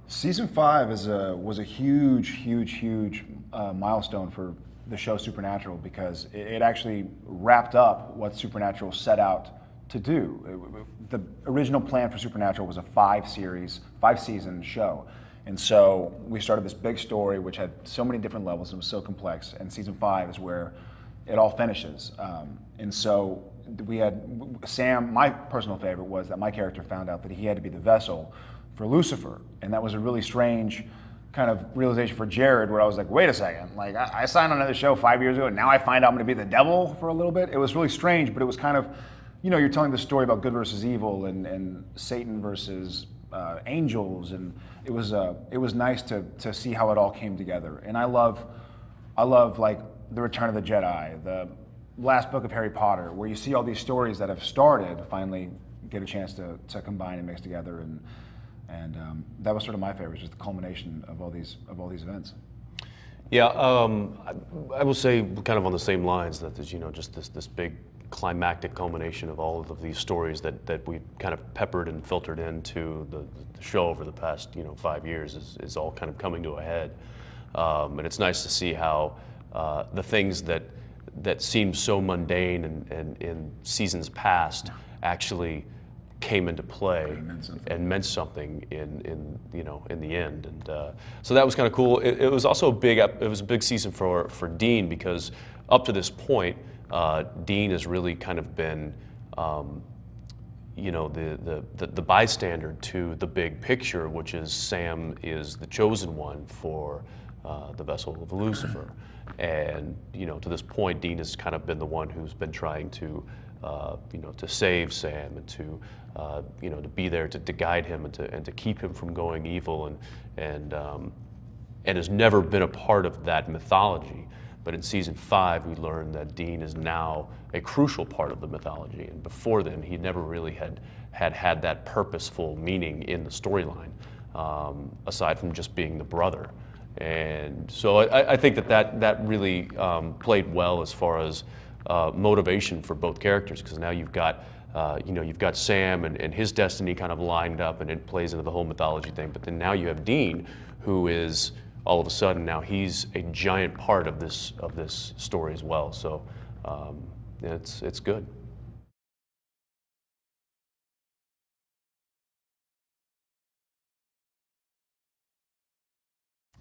Season 5 was a huge milestone for the show Supernatural because it actually wrapped up what Supernatural set out to do. The original plan for Supernatural was a 5-season show. And so we started this big story which had so many different levels and was so complex, and season 5 is where it all finishes. And so we had Sam, my personal favorite was that my character found out that he had to be the vessel for Lucifer, and that was a really strange kind of realization for Jared, where I was like, wait a second, like I signed on another show 5 years ago, and now I find out I'm going to be the devil for a little bit. It was really strange, but it was kind of, you're telling the story about good versus evil and Satan versus angels, and it was nice to see how it all came together. And I love like the Return of the Jedi, the last book of Harry Potter, where you see all these stories that have started finally get a chance to combine and mix together, and that was sort of my favorite, just the culmination of all these events. Yeah, I will say kind of on the same lines that there's just this big climactic culmination of all of these stories that we kind of peppered and filtered into the show over the past 5 years is all kind of coming to a head, and it's nice to see how the things that seemed so mundane and in seasons past actually came into play and meant something in the end, and so that was kind of cool. It was also a big season for Dean, because up to this point, Dean has really kind of been the bystander to the big picture, which is Sam is the chosen one for the vessel of Lucifer, and to this point, Dean has kind of been the one who's been trying to to save Sam and to be there to guide him and to keep him from going evil, and has never been a part of that mythology. But in season 5, we learned that Dean is now a crucial part of the mythology, and before then, he never really had that purposeful meaning in the storyline, aside from just being the brother. And so I think that really played well as far as motivation for both characters, because now you've got Sam and his destiny kind of lined up, and it plays into the whole mythology thing. But then now you have Dean, who is all of a sudden now he's a giant part of this story as well. So it's good.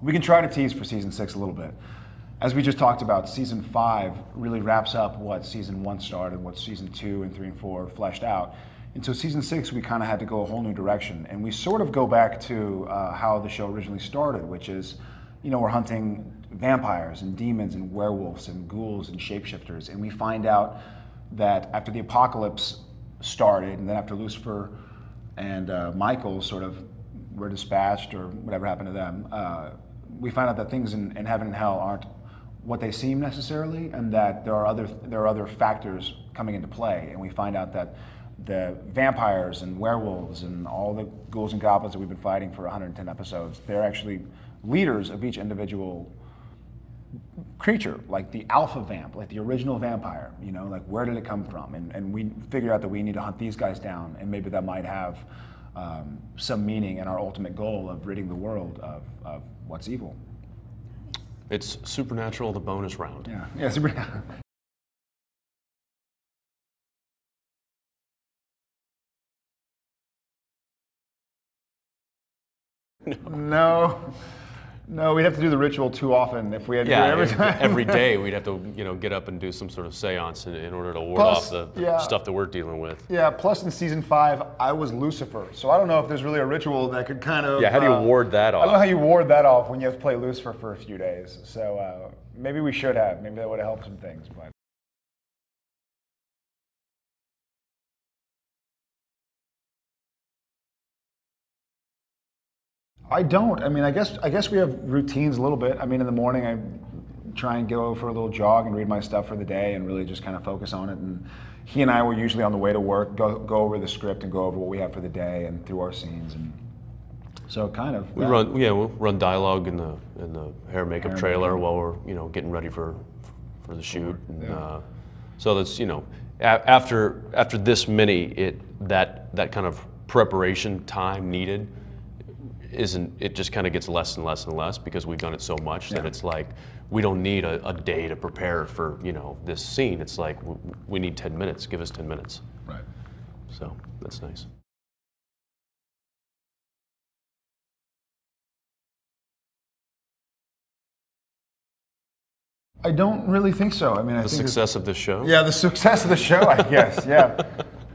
We can try to tease for season 6 a little bit. As we just talked about, season 5 really wraps up what season 1 started, what season 2 and 3 and 4 fleshed out. And so season 6, we kind of had to go a whole new direction. And we sort of go back to how the show originally started, which is, we're hunting vampires and demons and werewolves and ghouls and shapeshifters. And we find out that after the apocalypse started, and then after Lucifer and Michael sort of were dispatched, or whatever happened to them, we find out that things in heaven and hell aren't what they seem necessarily, and that there are other factors coming into play. And we find out that the vampires and werewolves and all the ghouls and goblins that we've been fighting for 110 episodes, they're actually leaders of each individual creature, like the alpha vamp, like the original vampire, like where did it come from? And we figured out that we need to hunt these guys down, and maybe that might have some meaning in our ultimate goal of ridding the world of what's evil. It's Supernatural, the bonus round. Yeah, Supernatural. No, we'd have to do the ritual too often if we had to do it every time. Every day we'd have to, get up and do some sort of seance in order to ward off the stuff that we're dealing with. Yeah, plus in season 5, I was Lucifer, so I don't know if there's really a ritual that could kind of... Yeah, how do you ward that off? I don't know how you ward that off when you have to play Lucifer for a few days, so maybe we should have. Maybe that would have helped some things, but... I don't. I mean, I guess we have routines a little bit. I mean, in the morning I try and go for a little jog and read my stuff for the day and really just kind of focus on it. And he and I will usually on the way to work go over the script and go over what we have for the day and through our scenes. And so kind of we'll run dialogue in the hair and makeup trailer while we're getting ready for the shoot. And, so that's after this many that kind of preparation time needed isn't, it just kind of gets less and less and less because we've done it so much that it's like we don't need a day to prepare for, you know, this scene. It's like we need 10 minutes. Give us 10 minutes. Right. So that's nice. I don't really think so. I mean, I The think success of this show? Yeah, the success of the show, I guess. Yeah,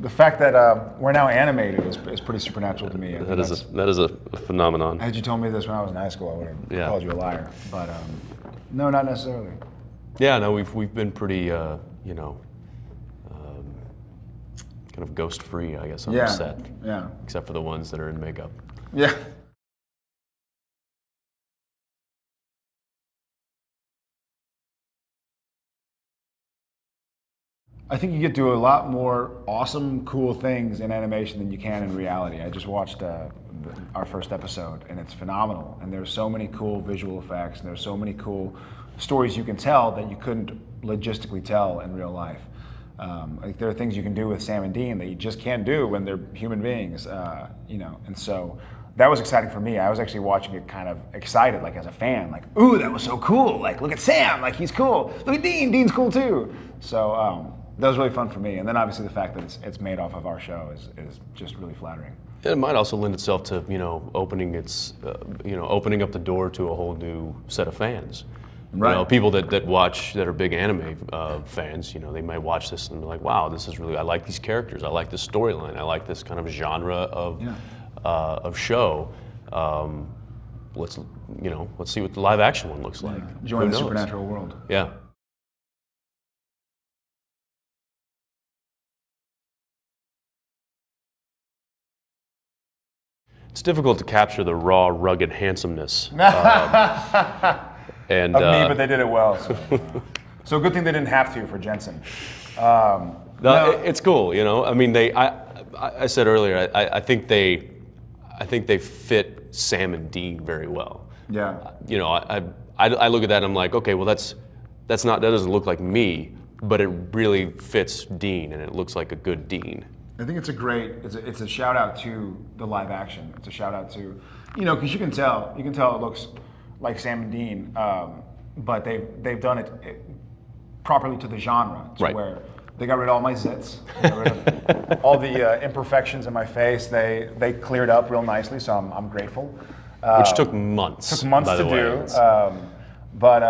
the fact that we're now animated is pretty supernatural to me. That is a phenomenon. Had you told me this when I was in high school, I would have called you a liar. But no, not necessarily. Yeah, no, we've been pretty, you know, kind of ghost free, I guess, on the set. Yeah. Except for the ones that are in makeup. Yeah. I think you get to do a lot more awesome, cool things in animation than you can in reality. I just watched our first episode, and it's phenomenal. And there's so many cool visual effects, and there's so many cool stories you can tell that you couldn't logistically tell in real life. Like there are things you can do with Sam and Dean that you just can't do when they're human beings, you know. And so that was exciting for me. I was actually watching it kind of excited, like as a fan, like, ooh, that was so cool. Like, look at Sam, like he's cool. Look at Dean, Dean's cool too. So that was really fun for me. And then obviously the fact that it's made off of our show is just really flattering. It might also lend itself to, you know, opening up the door to a whole new set of fans. Right. You know, people that watch, that are big anime fans, you know, they might watch this and be like, wow, this is really, I like these characters, I like this storyline, I like this kind of genre of show. Let's see what the live action one looks like. Join the supernatural world. Yeah. It's difficult to capture the raw, rugged handsomeness. And, of me, but they did it well. So good thing they didn't have to for Jensen. No, it's cool, you know. I mean, I said earlier, I think they fit Sam and Dean very well. Yeah. You know, I look at that and I'm like, okay, well that doesn't look like me, but it really fits Dean, and it looks like a good Dean. I think it's a shout out to the live action. It's a shout out to, you know, because you can tell it looks like Sam and Dean, but they've done it properly to the genre, to where they got rid of all my zits, they got rid of all the imperfections in my face. They cleared up real nicely, so I'm grateful. Which took months. Took months to do. But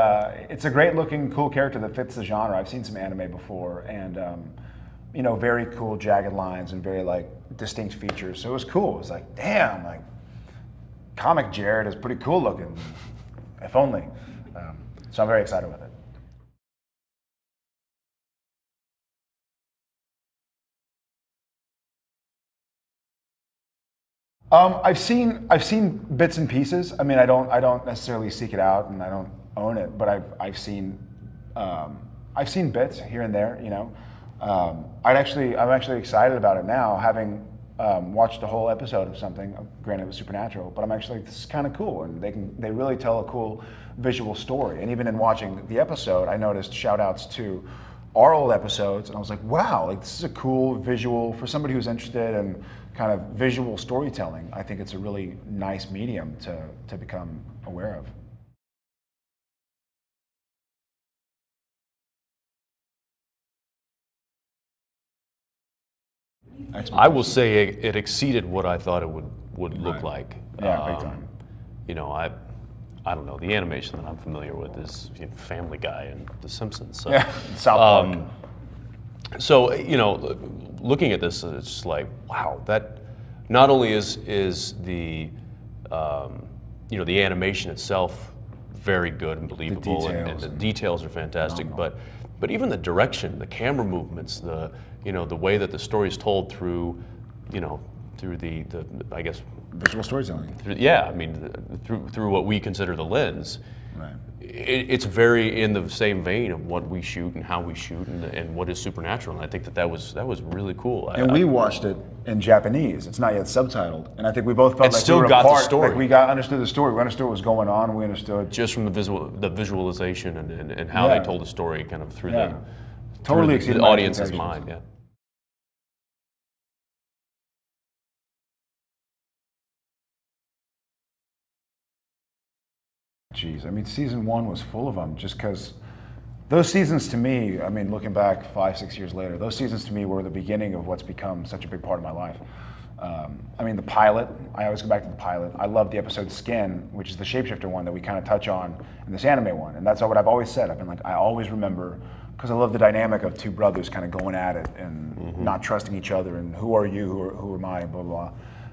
it's a great looking, cool character that fits the genre. I've seen some anime before, and you know, very cool jagged lines and very like distinct features. So it was cool. It was like, damn, like comic Jared is pretty cool looking. If only. So I'm very excited with it. I've seen bits and pieces. I mean, I don't necessarily seek it out, and I don't own it, but I've seen bits here and there. You know, I'm actually excited about it now, having watched a whole episode of something. Granted, it was supernatural, but I'm actually like, this is kind of cool, and they really tell a cool visual story. And even in watching the episode, I noticed shout outs to our old episodes, and I was like, wow, like this is a cool visual for somebody who's interested in kind of visual storytelling. I think it's a really nice medium to become aware of. I will say it exceeded what I thought it would look like. Yeah, big time. You know, I don't know. The animation that I'm familiar with is Family Guy and The Simpsons. So, yeah, South Park. So you know, looking at this, it's like, wow. That not only is the the animation itself very good and believable, and the details are fantastic, but even the direction, the camera movements, the way that the story is told through the I guess visual storytelling. Through what we consider the lens. Right. It's very in the same vein of what we shoot and how we shoot and what is supernatural. And I think that was really cool. And we watched it in Japanese. It's not yet subtitled. And I think we both felt like still we were got apart. the story. Like we understood the story. We understood what was going on. We understood just from the visualization and how they told the story kind of through the audience's mind. Yeah. geez, I mean, season 1 was full of them just because those seasons to me, I mean, looking back 5-6 years later, those seasons to me were the beginning of what's become such a big part of my life. I mean, the pilot, I always go back to the pilot. I love the episode Skin, which is the shapeshifter one that we kind of touch on in this anime one. And that's what I've always said. I've been like, I always remember, because I love the dynamic of two brothers kind of going at it and not trusting each other and who are you, who am I, blah, blah,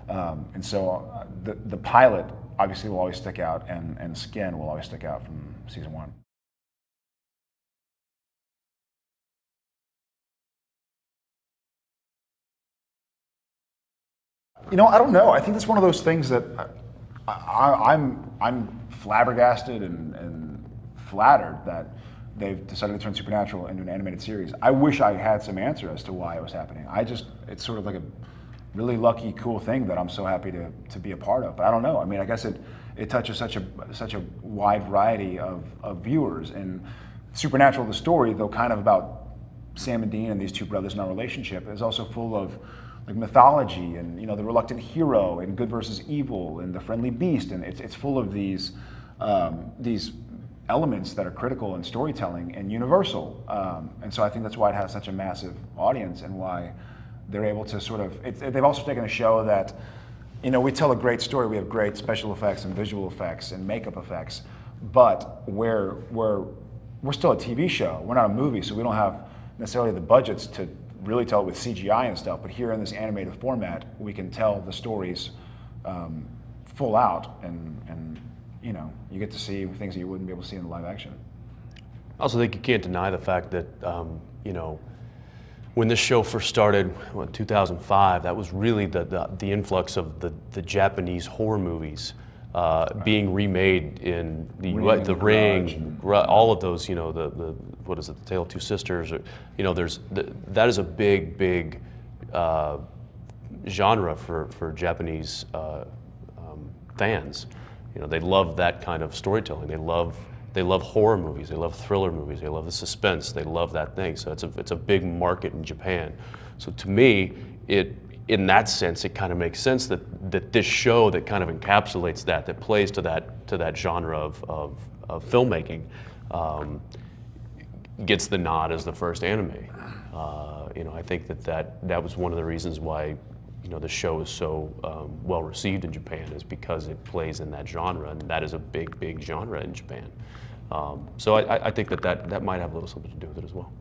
blah. And so the pilot obviously will always stick out, and Skin will always stick out from season 1. You know, I don't know. I think it's one of those things that I'm flabbergasted and flattered that they've decided to turn Supernatural into an animated series. I wish I had some answer as to why it was happening. It's sort of like a really lucky, cool thing that I'm so happy to be a part of. But I don't know. I mean, I guess it touches such a wide variety of viewers. And Supernatural, the story, though kind of about Sam and Dean and these two brothers and our relationship, is also full of like mythology and, you know, the reluctant hero and good versus evil and the friendly beast, and it's full of these elements that are critical in storytelling and universal. And so I think that's why it has such a massive audience and why they're able to sort of. They've also taken a show that, you know, we tell a great story. We have great special effects and visual effects and makeup effects, but we're still a TV show. We're not a movie, so we don't have necessarily the budgets to really tell it with CGI and stuff, but here in this animated format, we can tell the stories full out, and you know, you get to see things that you wouldn't be able to see in the live action. I also think you can't deny the fact that, you know, when this show first started, in 2005, that was really the influx of the Japanese horror movies being remade in the Ring, all of those, you know, the what is it, the Tale of Two Sisters, or, you know, that is a big genre for Japanese fans. You know, they love that kind of storytelling. They love horror movies. They love thriller movies. They love the suspense. They love that thing. So it's a big market in Japan. So to me, in that sense, it kind of makes sense that this show that kind of encapsulates that plays to that genre of filmmaking, gets the nod as the first anime. You know, I think that was one of the reasons why, you know, the show is so well received in Japan, is because it plays in that genre, and that is a big genre in Japan. So I think that might have a little something to do with it as well.